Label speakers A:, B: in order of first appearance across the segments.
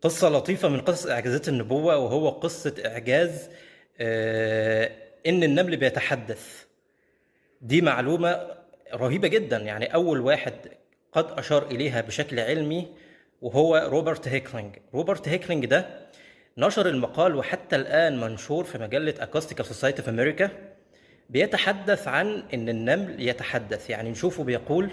A: قصة لطيفة من قصص إعجازات النبوة، وهو قصة إعجاز إن النمل بيتحدث. دي معلومة رهيبة جدا، يعني أول واحد قد أشار إليها بشكل علمي وهو روبرت هيكلينج. روبرت هيكلينج ده نشر المقال، وحتى الآن منشور في مجلة Acoustical Society of America. بيتحدث عن إن النمل يتحدث، يعني نشوفه بيقول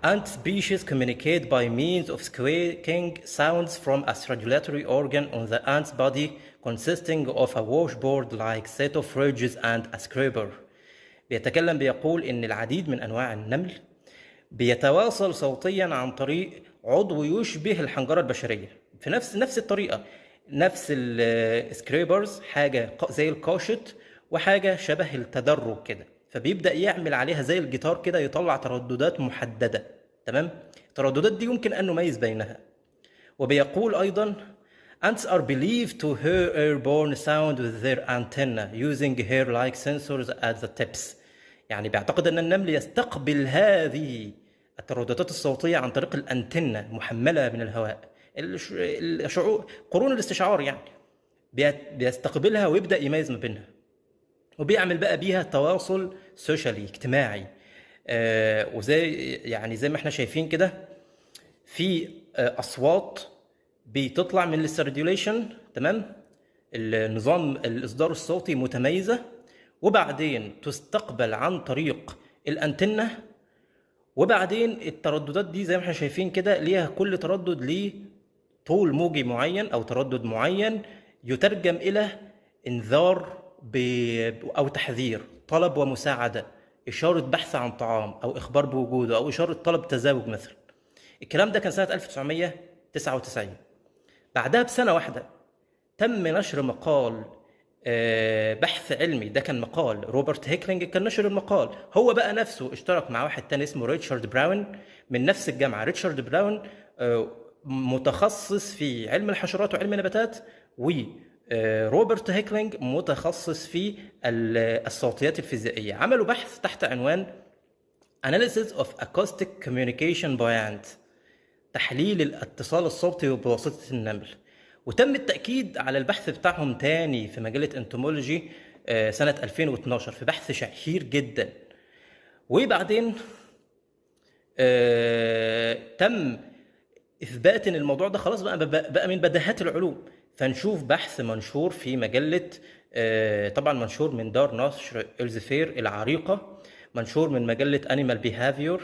A: Ant species communicate by means of squeaking sounds from a stridulatory organ on the ant's body consisting of a washboard-like set of ridges and a scraper. بيقول إن العديد من أنواع النمل بيتواصل صوتيا عن طريق عضو يشبه الحنجرة البشرية، في نفس الطريقة، نفس السكريبرز، حاجة زي القاشط وحاجة شبه التدرج كده، فبيبدأ يعمل عليها زي الجيتار كده، يطلع ترددات محددة. تمام، الترددات دي يمكن أن نميز بينها. وبيقول أيضا Ants are believed to hear airborne sound with their antenna using hair-like sensors at the tips. يعني بيعتقد أن النمل يستقبل هذه الترددات الصوتية عن طريق الأنتنة محملة من الهواء، الشعور، قرون الاستشعار، يعني بيستقبلها ويبدأ يميز ما بينها، وبيعمل بقى بيها تواصل سوشيالي اجتماعي. زي ما احنا شايفين كده، في أصوات بتطلع من السيرديوليشن، تمام، النظام الإصدار الصوتي متميزة، وبعدين تستقبل عن طريق الأنتنة، وبعدين الترددات دي زي ما احنا شايفين كده ليها كل تردد ليه طول موجي معين أو تردد معين، يترجم إلى إنذار أو تحذير، طلب ومساعدة، إشارة بحث عن طعام أو إخبار بوجوده أو إشارة طلب تزاوج مثلا. الكلام ده كان سنة 1999. بعدها بسنة واحدة تم نشر مقال بحث علمي، ده كان مقال روبرت هيكلينج كان نشر المقال، هو بقى نفسه اشترك مع واحد تاني اسمه ريتشارد براون من نفس الجامعة. ريتشارد براون متخصص في علم الحشرات وعلم النباتات، وروبرت هيكلينج متخصص في الصوتيات الفيزيائية. عملوا بحث تحت عنوان Analysis of Acoustic Communication by Ant، تحليل الاتصال الصوتي بواسطة النمل. وتم التأكيد على البحث بتاعهم تاني في مجلة انتومولوجي سنة 2012 في بحث شهير جدا. وبعدين تم إثبات إن الموضوع ده خلاص بقى من بديهيات العلوم. فنشوف بحث منشور في مجلة، طبعا منشور من دار نشر إلزفير العريقة، منشور من مجلة Animal Behavior،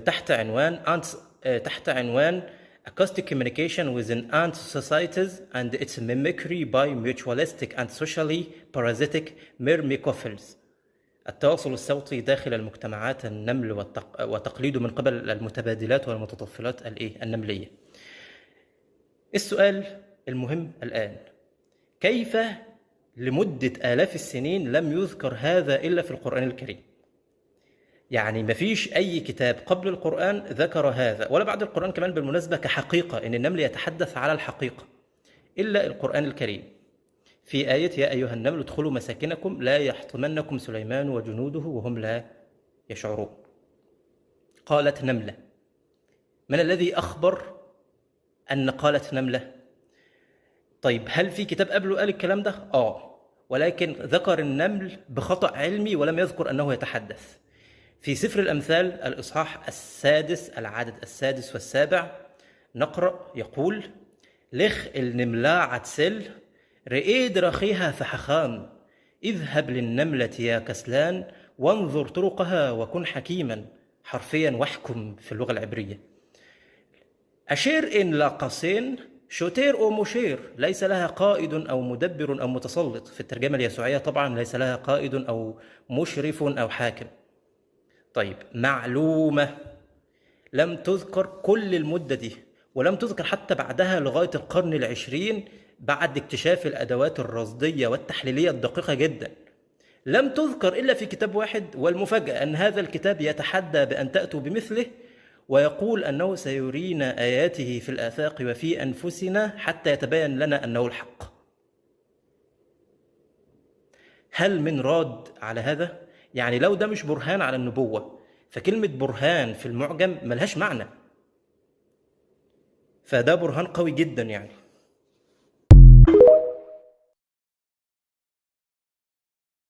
A: تحت عنوان Acoustic Communication within Ant Societies and its Mimicry by Mutualistic and Socially Parasitic Myrmecophils. التواصل الصوتي داخل المجتمعات النمل وتقليده من قبل المتبادلات والمتطفلات النملية. السؤال المهم الآن، كيف لمدة آلاف السنين لم يذكر هذا إلا في القرآن الكريم؟ يعني مفيش أي كتاب قبل القرآن ذكر هذا، ولا بعد القرآن كمان بالمناسبة، كحقيقة إن النمل يتحدث على الحقيقة، إلا القرآن الكريم في آية يا أيها النمل ادخلوا مساكنكم لا يحطمنكم سليمان وجنوده وهم لا يشعرون. قالت نملة. من الذي أخبر أن قالت نملة؟ طيب هل في كتاب قبله قال الكلام ده؟ ولكن ذكر النمل بخطأ علمي ولم يذكر أنه يتحدث. في سفر الأمثال الإصحاح 6 العدد 6 و7 نقرأ يقول لخ النملاع عتسل رئيد رخيها فحخام، اذهب للنملة يا كسلان وانظر طرقها وكن حكيما. حرفيا واحكم في اللغة العبرية. أشير إن لاقصين شوتير أو مشير، ليس لها قائد أو مدبر أو متسلط. في الترجمة اليسوعية طبعا ليس لها قائد أو مشرف أو حاكم. طيب، معلومة لم تذكر كل المدة دي، ولم تذكر حتى بعدها لغاية القرن العشرين، بعد اكتشاف الأدوات الرصدية والتحليلية الدقيقة جدا. لم تذكر إلا في كتاب واحد، والمفاجأة أن هذا الكتاب يتحدى بأن تأتوا بمثله، ويقول أنه سيرينا آياته في الآفاق وفي أنفسنا حتى يتبين لنا أنه الحق. هل من راد على هذا؟ يعني لو ده مش برهان على النبوة، فكلمة برهان في المعجم ملهاش معنى، فده برهان قوي جدا يعني.